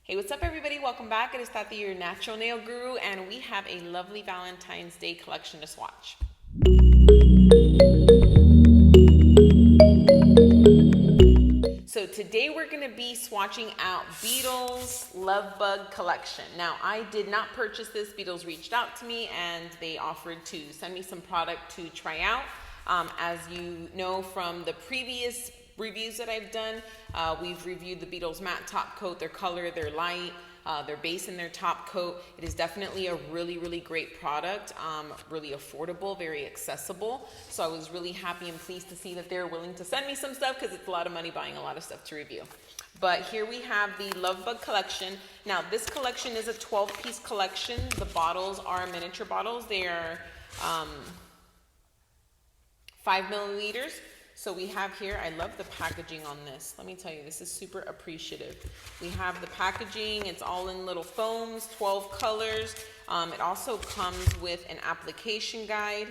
Hey, what's up, everybody? Welcome back. It is Tati, your natural nail guru, and we have a lovely Valentine's Day collection to swatch. So today we're going to be swatching out Beetles Love Bug collection. Now, I did not purchase this. Beetles reached out to me and they offered to send me some product to try out. As you know from the previous reviews that I've done, we've reviewed the Beetles matte top coat, their color, their light, their base, and their top coat. It is definitely a really great product, really affordable, very accessible. So I was really happy and pleased to see that they're willing to send me some stuff, because it's a lot of money buying a lot of stuff to review. But here we have the Love Bug collection. Now, this collection is a 12-piece collection. The bottles are miniature bottles. They are 5 milliliters. So we have here, I love the packaging on this. Let me tell you, this is super appreciative. We have the packaging, it's all in little foams, 12 colors. It also comes with an application guide.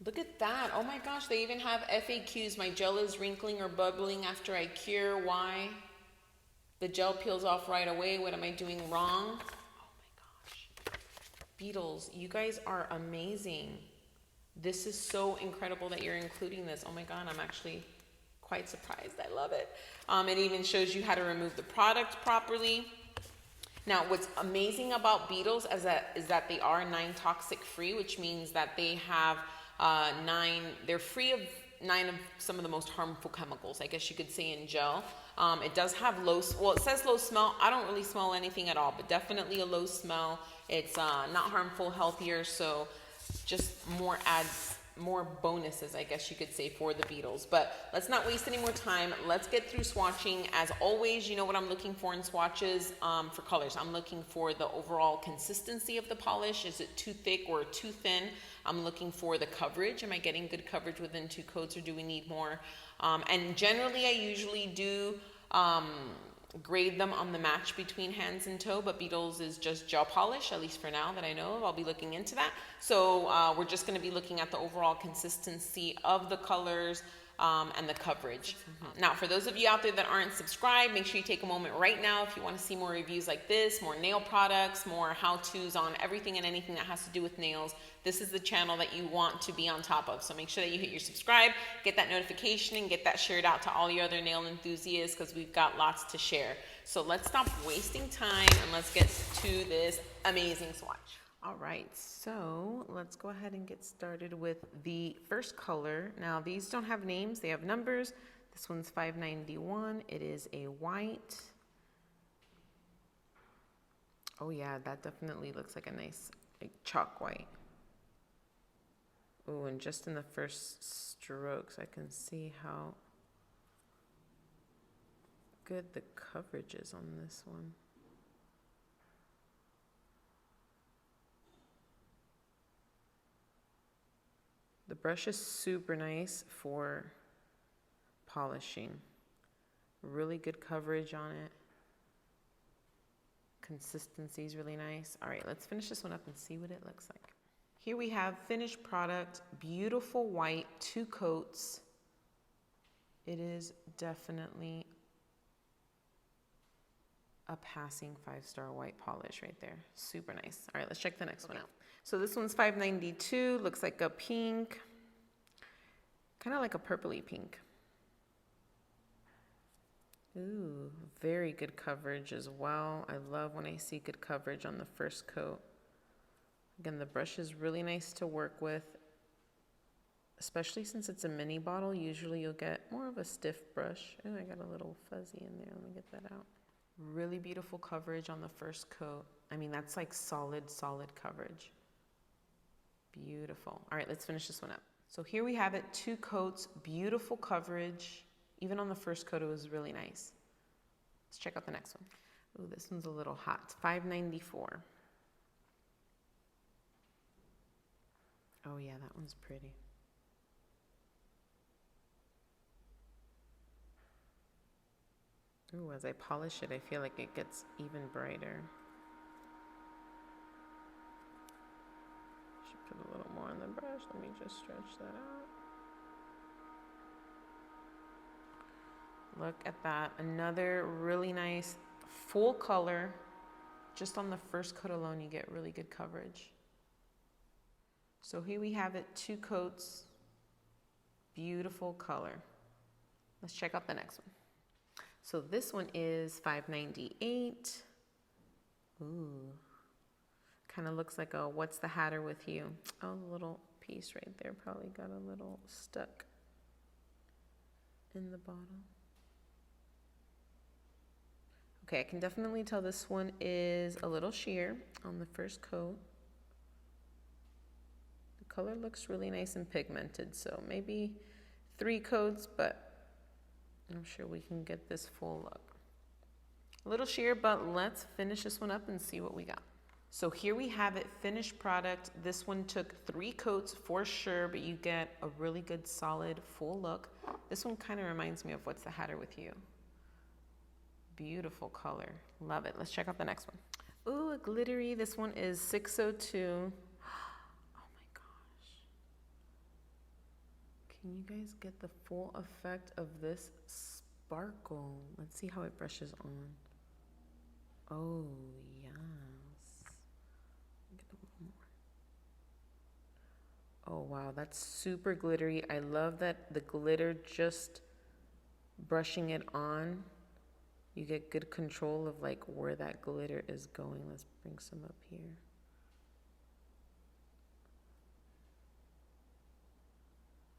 Look at that, oh my gosh, they even have FAQs. My gel is wrinkling or bubbling after I cure. Why? The gel peels off right away. What am I doing wrong? Oh my gosh. Beetles, you guys are amazing. This is so incredible that you're including this. Oh my God, I'm actually quite surprised. I love it. It even shows you how to remove the product properly. Now, what's amazing about Beetles is that they are 9 toxic free, which means that they have they're free of 9 of some of the most harmful chemicals, I guess you could say, in gel. It does have it says low smell. I don't really smell anything at all, but definitely a low smell. It's not harmful, healthier, so just more bonuses, I guess you could say, for the Beetles. But let's not waste any more time. Let's get through swatching. As always, you know what I'm looking for in swatches for colors. I'm looking for the overall consistency of the polish. Is it too thick or too thin? I'm looking for the coverage. Am I getting good coverage within 2 coats, or do we need more? And generally, I usually do grade them on the match between hands and toe, but Beetles is just gel polish, at least for now that I know of. I'll be looking into that. So we're just going to be looking at the overall consistency of the colors and the coverage. Now, for those of you out there that aren't subscribed, make sure you take a moment right now if you want to see more reviews like this, more nail products, more how-tos on everything and anything that has to do with nails. This is the channel that you want to be on top of. So make sure that you hit your subscribe, get that notification, and get that shared out to all your other nail enthusiasts, because we've got lots to share. So let's stop wasting time and let's get to this amazing swatch. All right, so let's go ahead and get started with the first color. Now, these don't have names, they have numbers. This one's 591. It is a white. Oh yeah, that definitely looks like a nice chalk white. Oh, and just in the first strokes, I can see how good the coverage is on this one. The brush is super nice for polishing. Really good coverage on it. Consistency is really nice. All right, let's finish this one up and see what it looks like. Here we have finished product, beautiful white, 2 coats. It is definitely a passing 5-star white polish right there. Super nice. All right, let's check the next one out. So this one's 592, looks like a pink, kind of like a purpley pink. Ooh, very good coverage as well. I love when I see good coverage on the first coat. Again, the brush is really nice to work with, especially since it's a mini bottle. Usually you'll get more of a stiff brush. Oh, I got a little fuzzy in there. Let me get that out. Really beautiful coverage on the first coat. I mean, that's like solid coverage. Beautiful. All right, let's finish this one up. So here we have it, 2 coats, beautiful coverage. Even on the first coat, it was really nice. Let's check out the next one. Ooh, this one's a little hot. It's 594. Oh yeah, that one's pretty. Ooh, as I polish it, I feel like it gets even brighter. Should put a little more on the brush. Let me just stretch that out. Look at that. Another really nice full color. Just on the first coat alone, you get really good coverage. So here we have it, 2 coats. Beautiful color. Let's check out the next one. So this one is $5.98. Ooh. Kind of looks like a What's the Hatter with You. Oh, the little piece right there probably got a little stuck in the bottom. Okay, I can definitely tell this one is a little sheer on the first coat. The color looks really nice and pigmented, so maybe 3 coats, but I'm sure we can get this full look. A little sheer, but let's finish this one up and see what we got. So here we have it, finished product. This one took 3 coats for sure, but you get a really good solid full look. This one kind of reminds me of What's the Hatter with You. Beautiful color. Love it. Let's check out the next one. Ooh, a glittery. This one is 602. Oh my gosh. Can you guys get the full effect of this sparkle? Let's see how it brushes on. Oh, yes. Get a little more. Oh, wow. That's super glittery. I love that the glitter just brushing it on. You get good control of like where that glitter is going. Let's bring some up here.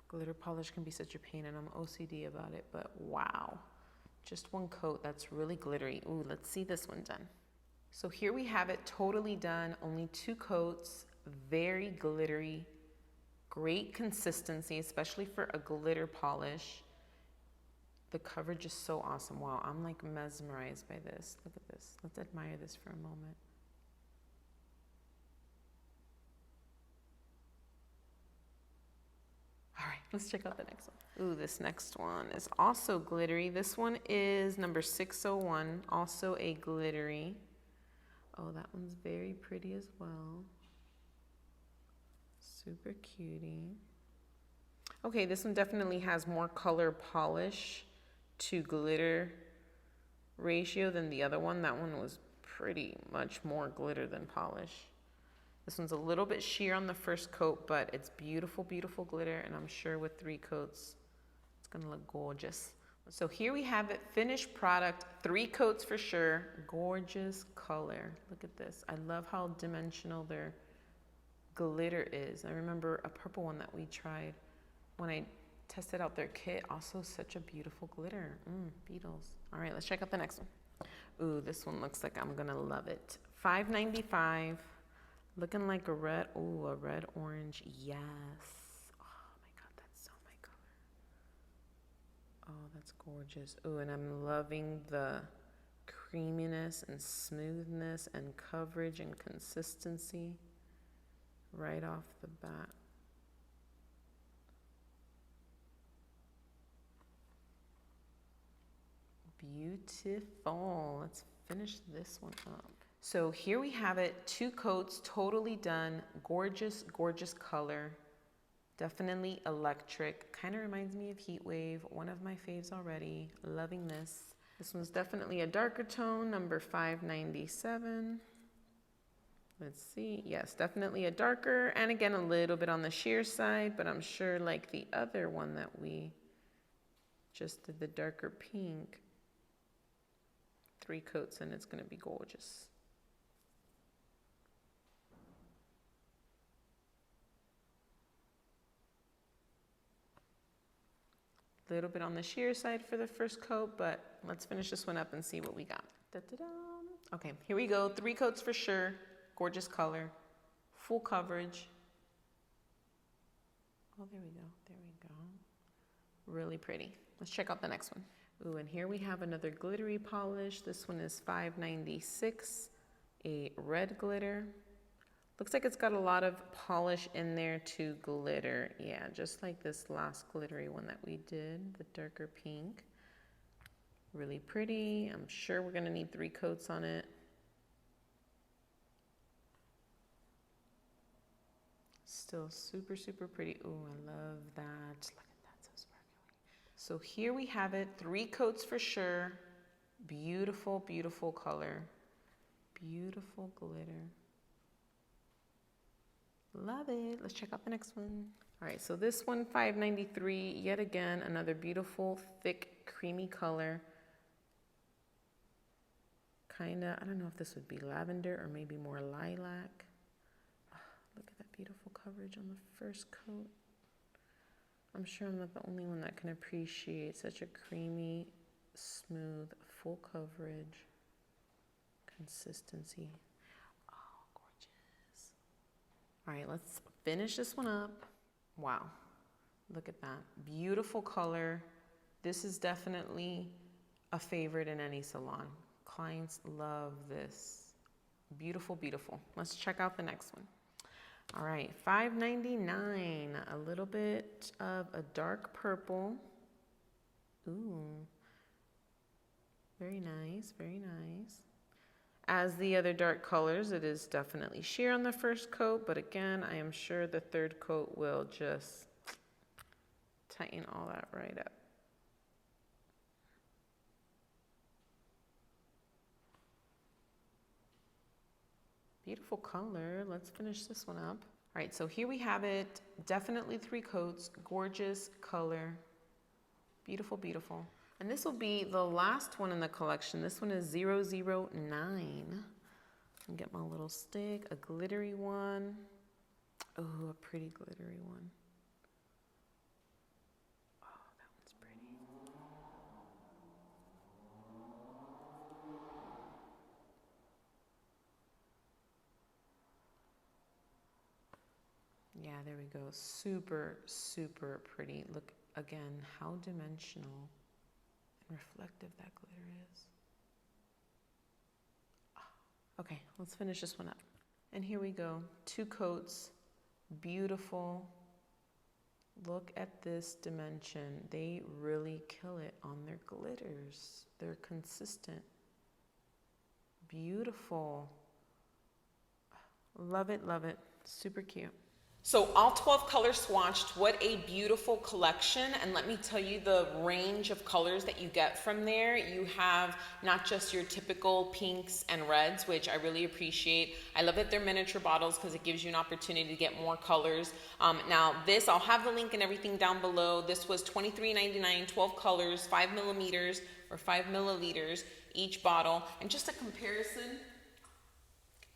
Glitter polish can be such a pain and I'm OCD about it, but wow. Just 1 coat, that's really glittery. Ooh, let's see this one done. So here we have it totally done, only 2 coats, very glittery, great consistency, especially for a glitter polish. The coverage is so awesome. Wow, I'm like mesmerized by this. Look at this. Let's admire this for a moment. All right, let's check out the next one. Ooh, this next one is also glittery. This one is number 601, also a glittery. Oh, that one's very pretty as well. Super cutie. Okay, this one definitely has more color polish to glitter ratio than the other one. That one was pretty much more glitter than polish. This one's a little bit sheer on the first coat, but it's beautiful, beautiful glitter, and I'm sure with 3 coats, it's gonna look gorgeous. So here we have it, finished product, 3 coats for sure, gorgeous color. Look at this. I love how dimensional their glitter is. I remember a purple one that we tried when I tested out their kit, also such a beautiful glitter. Beetles. All right, let's check out the next one. Ooh, this one looks like I'm gonna love it. $5.95, looking like a red, ooh, a red orange, yes. Oh my God, that's so my color. Oh, that's gorgeous. Ooh, and I'm loving the creaminess and smoothness and coverage and consistency right off the bat. Beautiful. Let's finish this one up. So here we have it, 2 coats, totally done. Gorgeous, gorgeous color. Definitely electric. Kind of reminds me of Heat Wave, one of my faves already. Loving this. This one's definitely a darker tone, number 597. Let's see. Yes, definitely a darker, and again, a little bit on the sheer side, but I'm sure like the other one that we just did, the darker pink, 3 coats and it's going to be gorgeous. A little bit on the sheer side for the first coat, but let's finish this one up and see what we got. Da-da-da. Okay, here we go. 3 coats for sure. Gorgeous color. Full coverage. Oh, there we go. There we go. Really pretty. Let's check out the next one. Ooh, and here we have another glittery polish. This one is $5.96, a red glitter. Looks like it's got a lot of polish in there to glitter. Yeah, just like this last glittery one that we did, the darker pink. Really pretty. I'm sure we're gonna need 3 coats on it. Still super, super pretty. Ooh, I love that. Look at that, so So here we have it, 3 coats for sure. Beautiful, beautiful color. Beautiful glitter. Love it. Let's check out the next one. All right, so this one, $5.93. Yet again, another beautiful, thick, creamy color. Kinda, I don't know if this would be lavender or maybe more lilac. Oh, look at that beautiful coverage on the first coat. I'm sure I'm not the only one that can appreciate such a creamy, smooth, full coverage, consistency. Oh, gorgeous. All right, let's finish this one up. Wow, look at that. Beautiful color. This is definitely a favorite in any salon. Clients love this. Beautiful, beautiful. Let's check out the next one. All right, $5.99. A little bit of a dark purple. Ooh, very nice, very nice. As the other dark colors, it is definitely sheer on the first coat, but again, I am sure the third coat will just tighten all that right up. Beautiful color. Let's finish this one up. All right, so here we have it. Definitely 3 coats. Gorgeous color. Beautiful, beautiful. And this will be the last one in the collection. This one is 009. And get my little stick, a glittery one. Oh, a pretty glittery one. Oh, that one's pretty. Yeah, there we go. Super, super pretty. Look again, how dimensional and reflective that glitter is. Okay, let's finish this one up. And here we go. 2 coats. Beautiful. Look at this dimension. They really kill it on their glitters. They're consistent. Beautiful. Love it, love it. Super cute. So all 12 colors swatched. What a beautiful collection. And let me tell you the range of colors that you get from there. You have not just your typical pinks and reds, which I really appreciate. I love that they're miniature bottles because it gives you an opportunity to get more colors. Now this, I'll have the link and everything down below. This was $23.99, 12 colors, 5 millimeters or 5 milliliters each bottle. And just a comparison,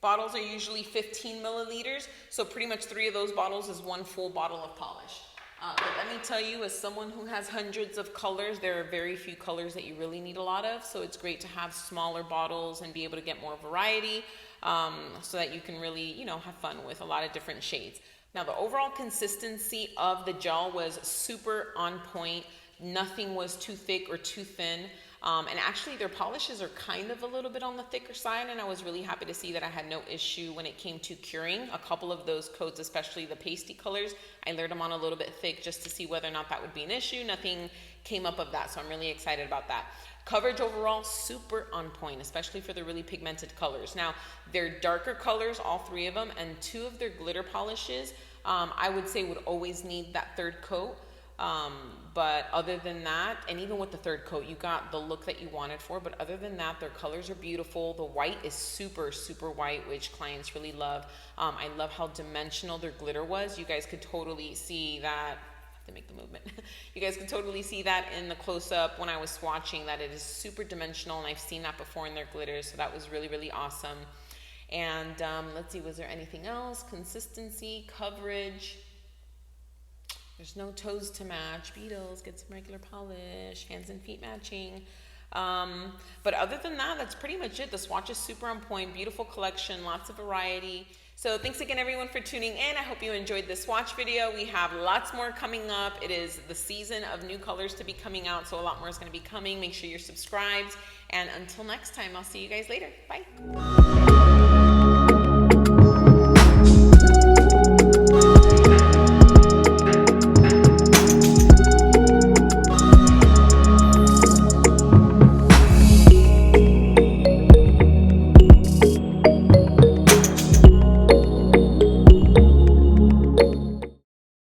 bottles are usually 15 milliliters, so pretty much 3 of those bottles is 1 full bottle of polish. But let me tell you, as someone who has hundreds of colors, there are very few colors that you really need a lot of, so it's great to have smaller bottles and be able to get more variety so that you can really, you know, have fun with a lot of different shades. Now, the overall consistency of the gel was super on point. Nothing was too thick or too thin. And actually their polishes are kind of a little bit on the thicker side, and I was really happy to see that I had no issue when it came to curing. A couple of those coats, especially the pasty colors, I layered them on a little bit thick just to see whether or not that would be an issue. Nothing came up of that, so I'm really excited about that. Coverage overall, super on point, especially for the really pigmented colors. Now, they're darker colors, all 3 of them, and 2 of their glitter polishes, I would say would always need that 3rd coat. But other than that, and even with the 3rd coat, you got the look that you wanted for, but other than that, their colors are beautiful. The white is super, super white, which clients really love. I love how dimensional their glitter was. You guys could totally see that. To make the movement. You guys can totally see that in the close-up when I was swatching, that it is super dimensional, and I've seen that before in their glitters, so that was really, really awesome. And let's see, was there anything else? Consistency, coverage. There's no toes to match. Beetles, get some regular polish. Hands and feet matching. But other than that, that's pretty much it. The swatch is super on point. Beautiful collection, lots of variety. So thanks again, everyone, for tuning in. I hope you enjoyed this swatch video. We have lots more coming up. It is the season of new colors to be coming out, so a lot more is going to be coming. Make sure you're subscribed. And until next time, I'll see you guys later. Bye.